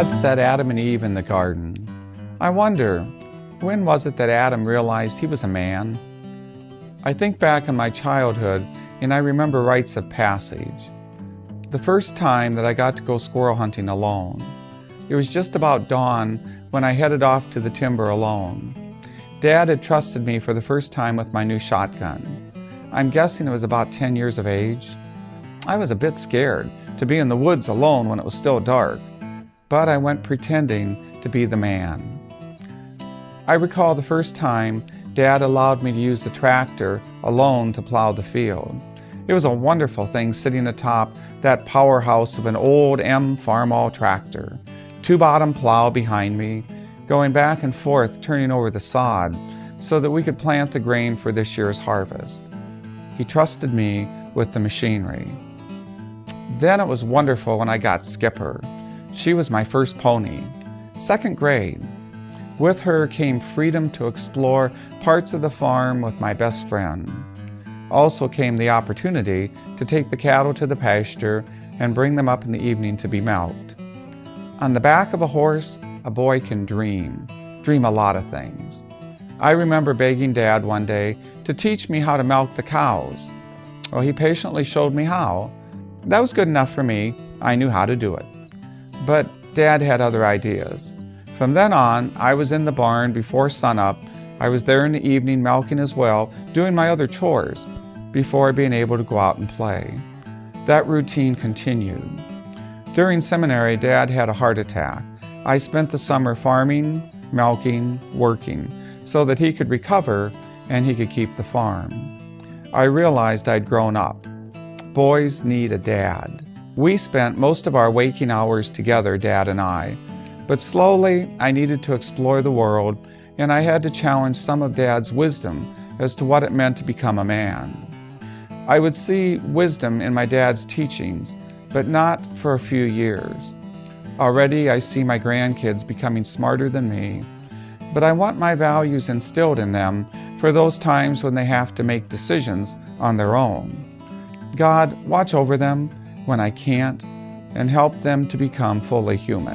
God set Adam and Eve in the garden. I wonder, when was it that Adam realized he was a man? I think back on my childhood and I remember rites of passage. The first time that I got to go squirrel hunting alone. It was just about dawn when I headed off to the timber alone. Dad had trusted me for the first time with my new shotgun. I'm guessing it was about 10 years of age. I was a bit scared to be in the woods alone when it was still dark, but I went pretending to be the man. I recall the first time Dad allowed me to use the tractor alone to plow the field. It was a wonderful thing sitting atop that powerhouse of an old M Farmall tractor, two-bottom plow behind me, going back and forth turning over the sod so that we could plant the grain for this year's harvest. He trusted me with the machinery. Then it was wonderful when I got Skipper. She was my first pony, 2nd grade. With her came freedom to explore parts of the farm with my best friend. Also came the opportunity to take the cattle to the pasture and bring them up in the evening to be milked. On the back of a horse, a boy can dream a lot of things. I remember begging Dad one day to teach me how to milk the cows. Well, he patiently showed me how. That was good enough for me. I knew how to do it. But Dad had other ideas. From then on, I was in the barn before sunup. I was there in the evening milking as well, doing my other chores, before being able to go out and play. That routine continued. During seminary, Dad had a heart attack. I spent the summer farming, milking, working, so that he could recover and he could keep the farm. I realized I'd grown up. Boys need a dad. We spent most of our waking hours together, Dad and I. But slowly, I needed to explore the world, and I had to challenge some of Dad's wisdom as to what it meant to become a man. I would see wisdom in my dad's teachings, but not for a few years. Already, I see my grandkids becoming smarter than me, but I want my values instilled in them for those times when they have to make decisions on their own. God, watch over them when I can't, and help them to become fully human.